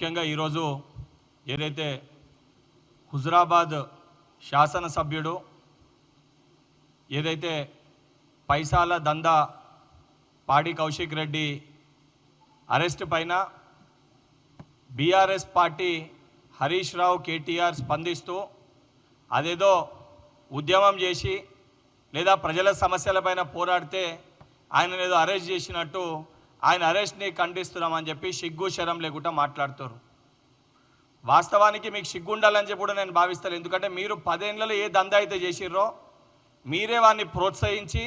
ముఖ్యంగా ఈరోజు ఏదైతే హుజురాబాద్ శాసనసభ్యుడు ఏదైతే పైసాల దందా పాడి కౌశిక్ రెడ్డి అరెస్ట్ పైన బీఆర్ఎస్ పార్టీ హరీష్ రావు కేటీఆర్ స్పందిస్తూ అదేదో ఉద్యమం చేసి లేదా ప్రజల సమస్యలపైన పోరాడితే ఆయన ఏదో అరెస్ట్ చేసినట్టు ఆయన అరెస్ట్ని ఖండిస్తున్నామని చెప్పి సిగ్గు శరం లేకుండా మాట్లాడుతారు. వాస్తవానికి మీకు సిగ్గు ఉండాలని చెప్పి కూడా నేను భావిస్తాను. ఎందుకంటే మీరు 10 ఏళ్లలో ఏ దందా అయితే చేసిర్రో మీరే వాడిని ప్రోత్సహించి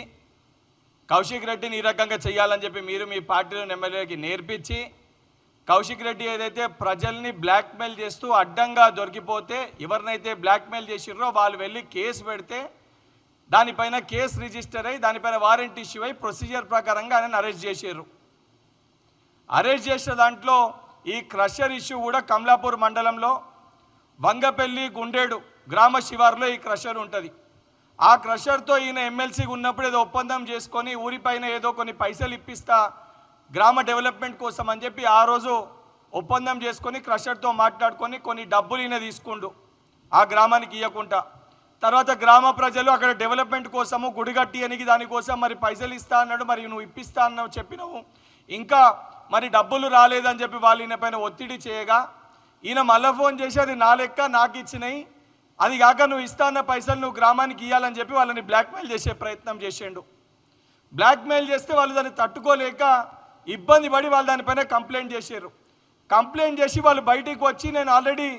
కౌశిక్ రెడ్డిని ఈ రకంగా చేయాలని చెప్పి మీరు మీ పార్టీలోని ఎమ్మెల్యేకి నేర్పించి కౌశిక్ రెడ్డి ఏదైతే ప్రజల్ని బ్లాక్మెయిల్ చేస్తూ అడ్డంగా దొరికిపోతే ఎవరినైతే బ్లాక్మెయిల్ చేసిర్రో వాళ్ళు వెళ్ళి కేసు పెడితే దానిపైన కేసు రిజిస్టర్ అయ్యి దానిపైన వారెంట్ ఇష్యూ అయ్యి ప్రొసీజర్ ప్రకారంగా ఆయన అరెస్ట్ చేశారు. అరెస్ట్ చేసిన దాంట్లో ఈ క్రషర్ ఇష్యూ కూడా కమలాపూర్ మండలంలో వంగపల్లి గుండేడు గ్రామ శివారులో ఈ క్రషర్ ఉంటుంది. ఆ క్రషర్తో ఈయన ఎమ్మెల్సీగా ఉన్నప్పుడు ఏదో ఒప్పందం చేసుకొని ఊరిపైన ఏదో కొన్ని పైసలు ఇప్పిస్తా గ్రామ డెవలప్మెంట్ కోసం అని చెప్పి ఆ రోజు ఒప్పందం చేసుకొని క్రషర్తో మాట్లాడుకొని కొన్ని డబ్బులు ఈయన తీసుకుండు ఆ గ్రామానికి ఇవ్వకుండా. తర్వాత గ్రామ ప్రజలు అక్కడ డెవలప్మెంట్ కోసము గుడిగట్టి అనికి దానికోసం మరి పైసలు ఇస్తా అన్నాడు, మరి నువ్వు ఇప్పిస్తా అన్నావు చెప్పినావు, ఇంకా మరి డబ్బులు రాలేదని చెప్పి వాళ్ళు ఈయన పైన ఒత్తిడి చేయగా ఈయన మళ్ళీ ఫోన్ చేసి అది నా లెక్క నాకు ఇచ్చినాయి, అది కాక నువ్వు ఇస్తా అన్న పైసలు నువ్వు గ్రామానికి ఇవ్వాలని చెప్పి వాళ్ళని బ్లాక్మెయిల్ చేసే ప్రయత్నం చేసిండు. బ్లాక్మెయిల్ చేస్తే వాళ్ళు దాన్ని తట్టుకోలేక ఇబ్బంది పడి వాళ్ళు దానిపైన కంప్లైంట్ చేశారు. కంప్లైంట్ చేసి వాళ్ళు బయటికి వచ్చి నేను ఆల్రెడీ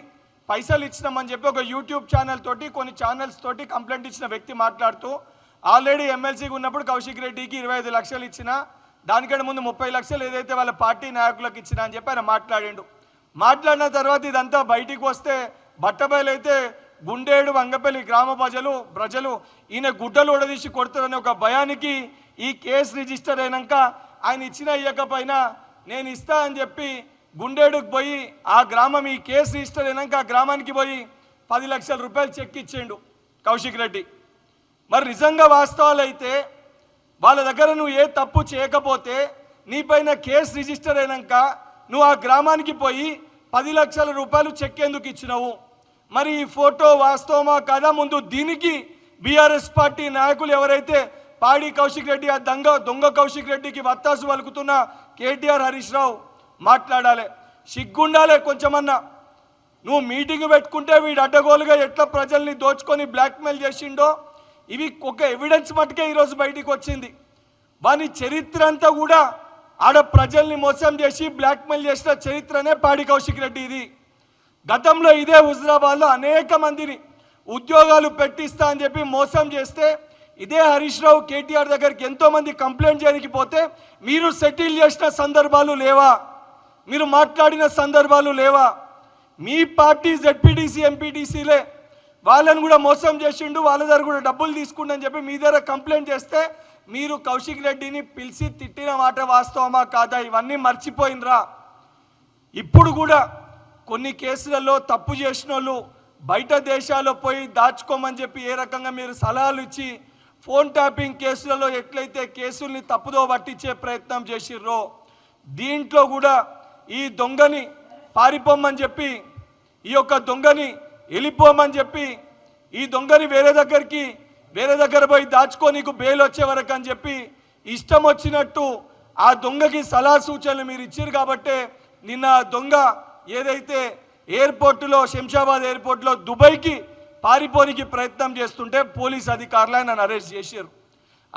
పైసలు ఇచ్చినామని చెప్పి ఒక యూట్యూబ్ ఛానల్ తోటి కొన్ని ఛానల్స్ తోటి కంప్లైంట్ ఇచ్చిన వ్యక్తి మాట్లాడుతూ ఆల్రెడీ ఎమ్మెల్సీగా ఉన్నప్పుడు కౌశిక్ రెడ్డికి 25 లక్షలు ఇచ్చిన, దానికంటే ముందు 30 లక్షలు ఏదైతే వాళ్ళ పార్టీ నాయకులకు ఇచ్చినా అని చెప్పి ఆయన మాట్లాడిండు. మాట్లాడిన తర్వాత ఇదంతా బయటికి వస్తే బట్టబయలైతే గుండేడు వంగపల్లి గ్రామ ప్రజలు ఈయన గుడ్డలు ఉడదీసి కొడతారనే ఒక భయానికి ఈ కేసు రిజిస్టర్ అయినాక ఆయన ఇచ్చిన ఇవ్వకపోయినా నేను ఇస్తా అని చెప్పి గుండేడుకు పోయి ఆ గ్రామం ఈ కేసు రిజిస్టర్ అయినాక ఆ గ్రామానికి పోయి 10 లక్షల రూపాయలు చెక్ ఇచ్చేయండు కౌశిక్ రెడ్డి. మరి నిజంగా వాస్తవాలు అయితే వాళ్ళ దగ్గర నువ్వు ఏ తప్పు చేయకపోతే నీపైన కేసు రిజిస్టర్ అయినాక నువ్వు ఆ గ్రామానికి పోయి 10 లక్షల రూపాయలు చెక్ ఎందుకు ఇచ్చినావు? మరి ఈ ఫోటో వాస్తవమా కాదా? ముందు దీనికి బీఆర్ఎస్ పార్టీ నాయకులు ఎవరైతే పాడి కౌశిక్ రెడ్డి ఆ దొంగ కౌశిక్ రెడ్డికి వత్తాసు పలుకుతున్న కేటీఆర్ హరీష్ రావు మాట్లాడాలి, సిగ్గుండాలి కొంచెమన్నా. నువ్వు మీటింగ్ పెట్టుకుంటే వీడు అడ్డగోలుగా ఎట్లా ప్రజల్ని దోచుకొని బ్లాక్మెయిల్ చేసిండో ఇవి ఒక ఎవిడెన్స్ మటుకే ఈరోజు బయటికి వచ్చింది. వాని చరిత్ర అంతా కూడా ఆడ ప్రజల్ని మోసం చేసి బ్లాక్మెయిల్ చేసిన చరిత్రనే పాడి కౌశిక్ రెడ్డి ఇది. గతంలో ఇదే హుజురాబాద్లో అనేక మందిని ఉద్యోగాలు పెట్టిస్తా అని చెప్పి మోసం చేస్తే ఇదే హరీష్ రావు కేటీఆర్ దగ్గరికి ఎంతోమంది కంప్లైంట్ చేయడానికి పోతే మీరు సెటిల్ చేసిన సందర్భాలు లేవా? మీరు మాట్లాడిన సందర్భాలు లేవా? మీ పార్టీ జెడ్పీటీసీ ఎంపీటీసీలే వాళ్ళని కూడా మోసం చేసిండు, వాళ్ళ దగ్గర కూడా డబ్బులు తీసుకుండని చెప్పి మీ దగ్గర కంప్లైంట్ చేస్తే మీరు కౌశిక్ రెడ్డిని పిలిచి తిట్టిన మాట వాస్తవమా కాదా? ఇవన్నీ మర్చిపోయినరా? ఇప్పుడు కూడా కొన్ని కేసులలో తప్పు చేసిన వాళ్ళు బయట దేశాల్లో పోయి దాచుకోమని చెప్పి ఏ రకంగా మీరు సలహాలు ఇచ్చి ఫోన్ ట్యాపింగ్ కేసులలో ఎట్లయితే కేసుల్ని తప్పుదో పట్టించే ప్రయత్నం చేసిర్రో దీంట్లో కూడా ఈ దొంగని పారిపోమని చెప్పి ఈ యొక్క దొంగని వెళ్ళిపోమని చెప్పి ఈ దొంగని వేరే దగ్గర పోయి దాచుకో నీకు బెయిల్ వచ్చే వరకు అని చెప్పి ఇష్టం వచ్చినట్టు ఆ దొంగకి సలహా సూచనలు మీరు ఇచ్చారు. కాబట్టే నిన్న దొంగ ఏదైతే ఎయిర్పోర్టులో శంషాబాద్ ఎయిర్పోర్టులో దుబాయ్కి పారిపోనికి ప్రయత్నం చేస్తుంటే పోలీస్ అధికారులు ఆయన అరెస్ట్ చేశారు.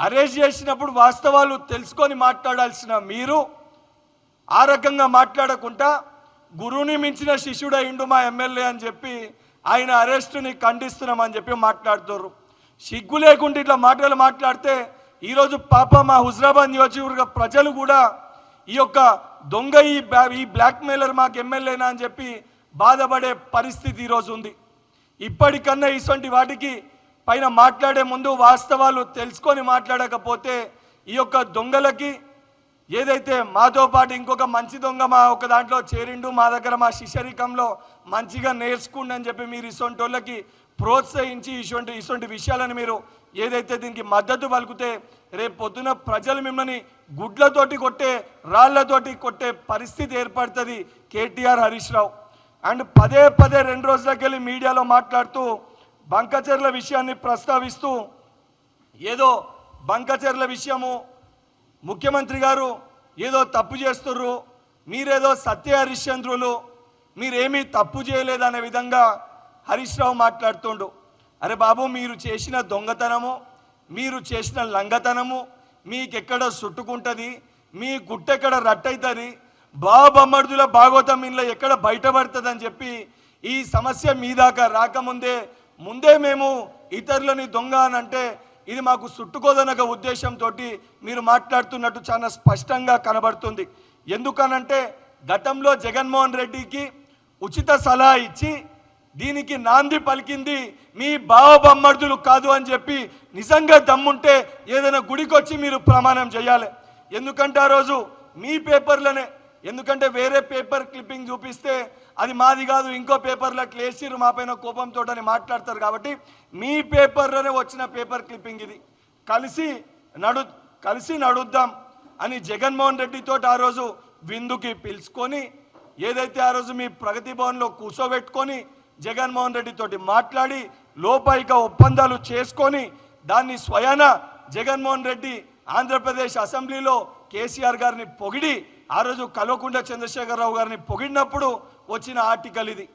అరెస్ట్ చేసినప్పుడు వాస్తవాలు తెలుసుకొని మాట్లాడాల్సిన మీరు ఆ రకంగా మాట్లాడకుండా గురువుని మించిన శిష్యుడు అయిండు మా ఎమ్మెల్యే అని చెప్పి ఆయన అరెస్టుని ఖండిస్తున్నామని చెప్పి మాట్లాడుతారు. సిగ్గు లేకుండా ఇట్లా మాటలు మాట్లాడితే ఈరోజు పాప మా హుజురాబాద్ నియోజకవర్గ ప్రజలు కూడా ఈ యొక్క దొంగ ఈ బ్లాక్మెయిలర్ మాకు ఎమ్మెల్యేనా అని చెప్పి బాధపడే పరిస్థితి ఈరోజు ఉంది. ఇప్పటికన్నా ఇటువంటి వాటికి పైన మాట్లాడే ముందు వాస్తవాలు తెలుసుకొని మాట్లాడకపోతే ఈ యొక్క దొంగలకి ఏదైతే మాతో పాటు ఇంకొక మంచి దొంగ మా ఒక దాంట్లో చేరిండు, మా దగ్గర మా శిష్యరికంలో మంచిగా నేర్చుకుండి అని చెప్పి మీరు ఇటువంటి వాళ్ళకి ప్రోత్సహించి ఇటువంటి విషయాలను మీరు ఏదైతే దీనికి మద్దతు పలుకుతే రేపు పొద్దున ప్రజలు మిమ్మల్ని గుడ్లతోటి కొట్టే రాళ్లతోటి కొట్టే పరిస్థితి ఏర్పడుతుంది కేటీఆర్ హరీష్ రావు. అండ్ పదే 2 రోజులకి వెళ్ళి మీడియాలో మాట్లాడుతూ బంకచెర్ల విషయాన్ని ప్రస్తావిస్తూ ఏదో బంకచెర్ల విషయము ముఖ్యమంత్రి గారు ఏదో తప్పు చేస్తుర్రు, మీరేదో సత్య హరిశ్చంద్రులు, మీరేమీ తప్పు చేయలేదనే విధంగా హరీష్ రావు మాట్లాడుతుండు. అరే బాబు, మీరు చేసిన దొంగతనము, మీరు చేసిన లంగతనము మీకెక్కడ చుట్టుకుంటుంది, మీ గుట్టెక్కడ రట్టయితుంది, బాబమ్మడుదుల భాగవతం ఇంట్లో ఎక్కడ బయటపడుతుంది అని చెప్పి ఈ సమస్య మీ దాకా రాకముందే మేము ఇతరులని దొంగ అని అంటే ఇది మాకు చుట్టుకోదనక ఉద్దేశంతో మీరు మాట్లాడుతున్నట్టు చాలా స్పష్టంగా కనబడుతుంది. ఎందుకనంటే గతంలో జగన్మోహన్ రెడ్డికి ఉచిత సలహా ఇచ్చి దీనికి నాంది పలికింది మీ బావబమ్మర్దులు కాదు అని చెప్పి నిజంగా దమ్ముంటే ఏదైనా గుడికొచ్చి మీరు ప్రమాణం చేయాలి. ఎందుకంటే ఆ రోజు మీ పేపర్లనే, ఎందుకంటే వేరే పేపర్ క్లిప్పింగ్ చూపిస్తే అది మాది కాదు ఇంకో పేపర్లో క్లేసిరు మా పైన కోపంతో అని మాట్లాడతారు. కాబట్టి మీ పేపర్లోనే వచ్చిన పేపర్ క్లిప్పింగ్ ఇది. కలిసి నడుద్దాం అని జగన్మోహన్ రెడ్డితో ఆ రోజు విందుకి పిలుచుకొని ఏదైతే ఆ రోజు మీ ప్రగతి భవన్లో కూర్చోబెట్టుకొని జగన్మోహన్ రెడ్డితోటి మాట్లాడి లోపాయిక ఒప్పందాలు చేసుకొని దాన్ని స్వయాన జగన్మోహన్ రెడ్డి ఆంధ్రప్రదేశ్ అసెంబ్లీలో కేసీఆర్ గారిని పొగిడి ఆ రోజు కల్వకుంట్ల చంద్రశేఖరరావు గారిని పొగిడినప్పుడు వచ్చిన ఆర్టికల్ ఇది.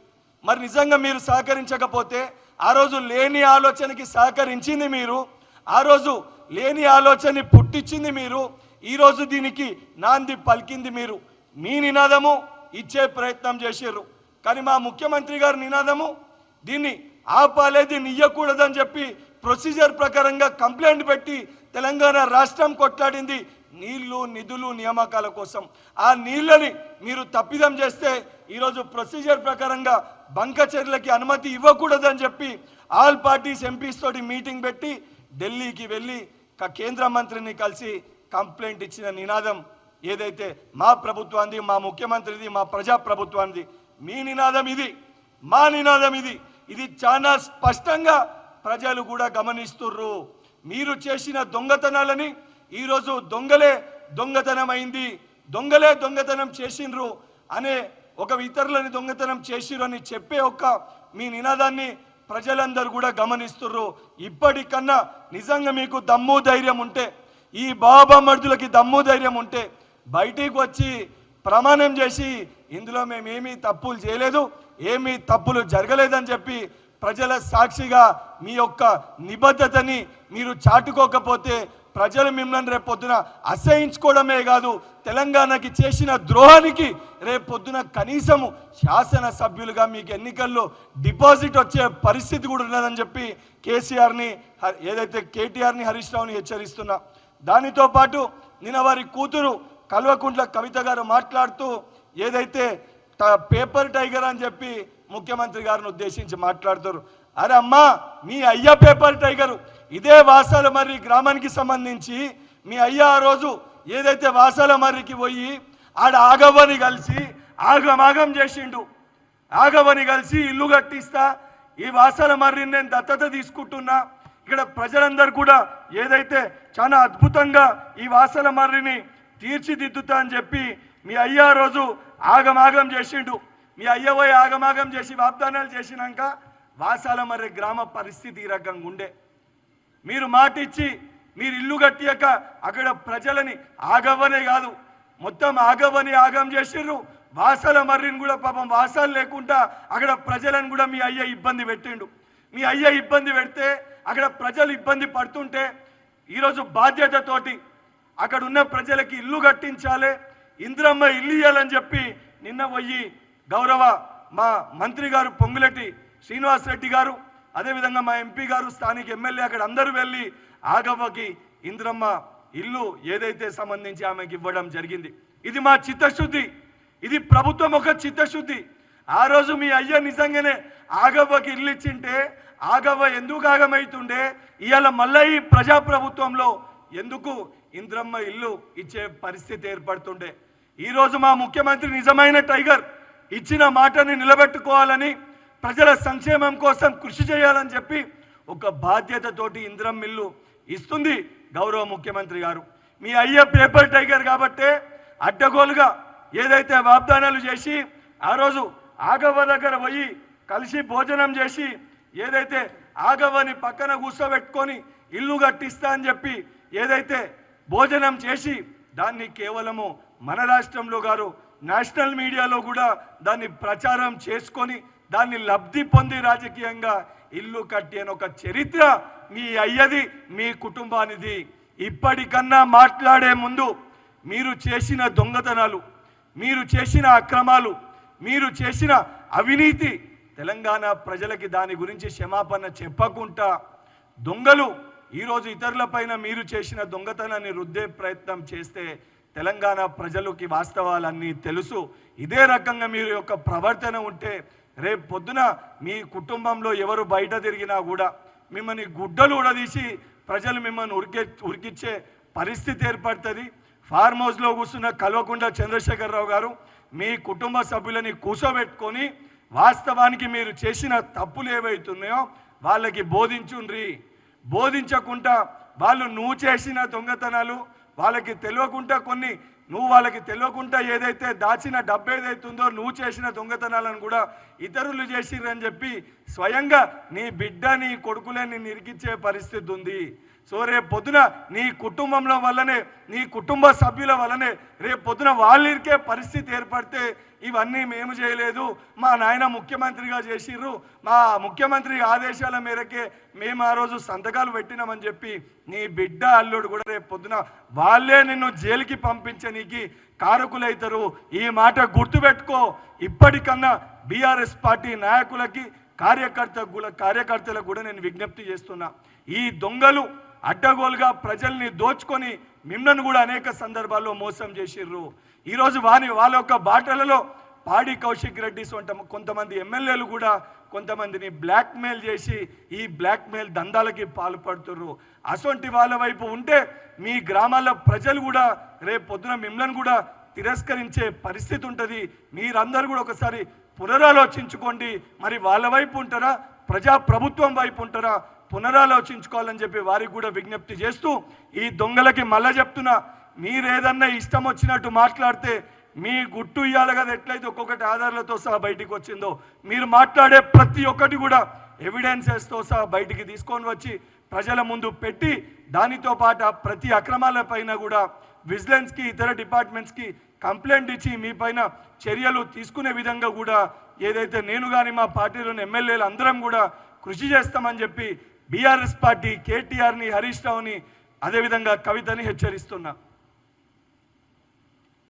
మరి నిజంగా మీరు సహకరించకపోతే ఆ రోజు లేని ఆలోచనకి సహకరించింది మీరు, ఆ రోజు లేని ఆలోచనని పుట్టించింది మీరు, ఈరోజు దీనికి నాంది పలికింది మీరు. మీ నినాదము ఇచ్చే ప్రయత్నం చేశారు, కానీ మా ముఖ్యమంత్రి గారి నినాదము దీన్ని ఆపాలే, దీన్ని ఇయ్యకూడదని చెప్పి ప్రొసీజర్ ప్రకారంగా కంప్లైంట్ పెట్టి తెలంగాణ రాష్ట్రం కొట్లాడింది నీళ్లు నిధులు నియామకాల కోసం. ఆ నీళ్ళని మీరు తప్పిదం చేస్తే ఈరోజు ప్రొసీజర్ ప్రకారంగా బంకచెర్లకి అనుమతి ఇవ్వకూడదని చెప్పి ఆల్ పార్టీస్ ఎంపీస్ తోటి మీటింగ్ పెట్టి ఢిల్లీకి వెళ్ళి కేంద్ర మంత్రిని కలిసి కంప్లైంట్ ఇచ్చిన నినాదం ఏదైతే మా ప్రభుత్వాన్ని, మా ముఖ్యమంత్రిది, మా ప్రజా ప్రభుత్వాన్ని, మీ నినాదం ఇది, మా నినాదం ఇది. ఇది చాలా స్పష్టంగా ప్రజలు కూడా గమనిస్తుర్రు. మీరు చేసిన దొంగతనాలని ఈరోజు దొంగలే దొంగతనం అయింది, దొంగలే దొంగతనం చేసిండ్రు అనే ఒక ఇతరులని దొంగతనం చేసిర్రు అని చెప్పే మీ నినాదాన్ని ప్రజలందరూ కూడా గమనిస్తుర్రు. ఇప్పటికన్నా నిజంగా మీకు దమ్ము ధైర్యం ఉంటే, ఈ బాబామర్దులకి దమ్ము ధైర్యం ఉంటే బయటికి వచ్చి ప్రమాణం చేసి ఇందులో మేమేమీ తప్పులు చేయలేదు, ఏమీ తప్పులు జరగలేదని చెప్పి ప్రజల సాక్షిగా మీ యొక్క నిబద్ధతని మీరు చాటుకోకపోతే ప్రజలు మిమ్మల్ని రేపొద్దున అసహించుకోవడమే కాదు, తెలంగాణకి చేసిన ద్రోహానికి రేపొద్దున కనీసము శాసనసభ్యులుగా మీకు ఎన్నికల్లో డిపాజిట్ వచ్చే పరిస్థితి కూడా ఉన్నదని చెప్పి కేటీఆర్ని హరీష్ రావుని హెచ్చరిస్తున్నా. దానితో పాటు నిన్న వారి కూతురు కల్వకుంట్ల కవిత గారు మాట్లాడుతూ ఏదైతే పేపర్ టైగర్ అని చెప్పి ముఖ్యమంత్రి గారిని ఉద్దేశించి మాట్లాడుతారు. అరే అమ్మా, మీ అయ్య పేపర్ టైగరు. ఇదే వాసాల మర్రి గ్రామానికి సంబంధించి మీ అయ్య ఆ రోజు ఏదైతే వాసాల మర్రికి పోయి ఆడ ఆగవ్వని కలిసి ఆగమాగం చేసిండు. ఆగవ్వని కలిసి ఇల్లు కట్టిస్తా, ఈ వాసాల మర్రిని నేను దత్తత తీసుకుంటున్నా, ఇక్కడ ప్రజలందరూ కూడా ఏదైతే చాలా అద్భుతంగా ఈ వాసాల మర్రిని తీర్చిదిద్దుతా అని చెప్పి మీ అయ్య రోజు ఆగమాగం చేసిండు. మీ అయ్య పోయి ఆగమాగం చేసి వాగ్దానాలు చేసినాక వాసాల మర్రి గ్రామ పరిస్థితి ఈ రకంగా ఉండే. మీరు మాట ఇచ్చి మీరు ఇల్లు కట్టియాక అక్కడ ప్రజలని ఆగవ్వనే కాదు మొత్తం ఆగవ్వని ఆగం చేసిర్రు. వాసాల మర్రిని కూడా పాపం వాసాలు లేకుండా అక్కడ ప్రజలను కూడా మీ అయ్య ఇబ్బంది పెట్టిండు. మీ అయ్య ఇబ్బంది పెడితే అక్కడ ప్రజలు ఇబ్బంది పడుతుంటే ఈరోజు బాధ్యతతోటి అక్కడ ఉన్న ప్రజలకి ఇల్లు కట్టించాలి, ఇందిరమ్మ ఇల్లు ఇవ్వాలని చెప్పి నిన్న పోయి గౌరవ మా మంత్రి గారు పొంగులెట్టి శ్రీనివాస్ రెడ్డి గారు, అదేవిధంగా మా ఎంపీ గారు, స్థానిక ఎమ్మెల్యే అక్కడ అందరూ వెళ్ళి ఆగవ్వకి ఇందిరమ్మ ఇల్లు ఏదైతే సంబంధించి ఆమెకి ఇవ్వడం జరిగింది. ఇది మా చిత్తశుద్ధి, ఇది ప్రభుత్వం ఒక చిత్తశుద్ధి. ఆ రోజు మీ అయ్య నిజంగానే ఆగవ్వకి ఇల్లు ఇచ్చింటే ఆగవ్వ ఎందుకు ఆగమవుతుండే, ఇవాళ మళ్ళీ ఈ ప్రజాప్రభుత్వంలో ఎందుకు ఇందిరమ్మ ఇల్లు ఇచ్చే పరిస్థితి ఏర్పడుతుండే. ఈరోజు మా ముఖ్యమంత్రి నిజమైన టైగర్, ఇచ్చిన మాటని నిలబెట్టుకోవాలని ప్రజల సంక్షేమం కోసం కృషి చేయాలని చెప్పి ఒక బాధ్యతతోటి ఇంద్రం మిల్లు ఇస్తుంది గౌరవ ముఖ్యమంత్రి గారు. మీ అయ్య పేపర్ టైగర్ కాబట్టే అడ్డగోలుగా ఏదైతే వాగ్దానాలు చేసి ఆ రోజు ఆగవ్వ దగ్గర పోయి కలిసి భోజనం చేసి ఏదైతే ఆగవ్వని పక్కన కూర్చోబెట్టుకొని ఇల్లు కట్టిస్తా అని చెప్పి ఏదైతే భోజనం చేసి దాన్ని కేవలము మన రాష్ట్రంలో గారు నేషనల్ మీడియాలో కూడా దాన్ని ప్రచారం చేసుకొని దాన్ని లబ్ధి పొంది రాజకీయంగా ఇల్లు కట్టి అని ఒక చరిత్ర మీ అయ్యది, మీ కుటుంబానిది. ఇప్పటికన్నా మాట్లాడే ముందు మీరు చేసిన దొంగతనాలు, మీరు చేసిన అక్రమాలు, మీరు చేసిన అవినీతి తెలంగాణ ప్రజలకి దాని గురించి క్షమాపణ చెప్పకుండా దొంగలు ఈరోజు ఇతరులపైన మీరు చేసిన దొంగతనాన్ని రుద్దే ప్రయత్నం చేస్తే తెలంగాణ ప్రజలకి వాస్తవాలన్నీ తెలుసు. ఇదే రకంగా మీరు యొక్క ప్రవర్తన ఉంటే రేపు పొద్దున మీ కుటుంబంలో ఎవరు బయట తిరిగినా కూడా మిమ్మల్ని గుడ్డలు ఉడదీసి ప్రజలు మిమ్మల్ని ఉరికిచ్చే పరిస్థితి ఏర్పడుతుంది. ఫార్మ్ హౌస్లో కూర్చున్న కల్వకుంట్ల చంద్రశేఖరరావు గారు మీ కుటుంబ సభ్యులని కూర్చోబెట్టుకొని వాస్తవానికి మీరు చేసిన తప్పులు ఏవైతున్నాయో వాళ్ళకి బోధించుండ్రి. బోధించకుండా వాళ్ళు నువ్వు చేసిన దొంగతనాలు వాళ్ళకి తెలియకుండా నువ్వు వాళ్ళకి తెలియకుండా ఏదైతే దాచిన డబ్బు ఏదైతుందో నువ్వు చేసిన దొంగతనాలను కూడా ఇతరులు చేసిరని చెప్పి స్వయంగా నీ బిడ్డ నీ కొడుకులే నిన్ను ఇరికించే పరిస్థితి ఉంది. సో రేపు పొద్దున నీ కుటుంబంలో వల్లనే నీ కుటుంబ సభ్యుల వల్లనే రేపు పొద్దున వాళ్ళిరికే పరిస్థితి ఏర్పడితే ఇవన్నీ మేము చేయలేదు, మా నాయన ముఖ్యమంత్రిగా చేసిర్రు, మా ముఖ్యమంత్రి ఆదేశాల మేరకే మేము ఆ రోజు సంతకాలు పెట్టినామని చెప్పి నీ బిడ్డ అల్లుడు కూడా రేపు పొద్దున వాళ్ళే నిన్ను జైలుకి పంపించనీకి కారకులైతారు. ఈ మాట గుర్తుపెట్టుకో. ఇప్పటికన్నా బీఆర్ఎస్ పార్టీ నాయకులకి కార్యకర్తలకు కూడా నేను విజ్ఞప్తి చేస్తున్నా. ఈ దొంగలు అడ్డగోలుగా ప్రజల్ని దోచుకొని మిమ్మల్ని కూడా అనేక సందర్భాల్లో మోసం చేసిర్రు. ఈరోజు వాళ్ళ యొక్క బాటలలో పాడి కౌశిక్ రెడ్డి కొంతమంది ఎమ్మెల్యేలు కూడా కొంతమందిని బ్లాక్మెయిల్ చేసి ఈ బ్లాక్మెయిల్ దందాలకి పాల్పడుతుర్రు. అసొంటి వాళ్ళ వైపు ఉంటే మీ గ్రామాల ప్రజలు కూడా రేపు పొద్దున మిమ్మల్ని కూడా తిరస్కరించే పరిస్థితి ఉంటుంది. మీరందరూ కూడా ఒకసారి పునరాలోచించుకోండి. మరి వాళ్ళ వైపు ఉంటారా, ప్రభుత్వం వైపు ఉంటారా, పునరాలోచించుకోవాలని చెప్పి వారికి కూడా విజ్ఞప్తి చేస్తూ ఈ దొంగలకి మళ్ళా చెప్తున్నా, మీరేదన్నా ఇష్టం వచ్చినట్టు మాట్లాడితే మీ గుట్టు ఇయ్యాలి కదా. ఎట్లయితే ఒక్కొక్కటి ఆధారాలతో సహా బయటికి వచ్చిందో మీరు మాట్లాడే ప్రతి ఒక్కటి కూడా ఎవిడెన్సెస్తో సహా బయటికి తీసుకొని వచ్చి ప్రజల ముందు పెట్టి దానితో పాటు ప్రతి అక్రమాలపైన కూడా విజిలెన్స్కి ఇతర డిపార్ట్మెంట్స్కి కంప్లైంట్ ఇచ్చి మీ పైన చర్యలు తీసుకునే విధంగా కూడా ఏదైతే నేను కానీ మా పార్టీలోని ఎమ్మెల్యేలు అందరం కూడా కృషి చేస్తామని చెప్పి బీఆర్ఎస్ పార్టీ కేటీఆర్ని, హరీష్ రావుని, అదేవిధంగా కవితని హెచ్చరిస్తున్నా.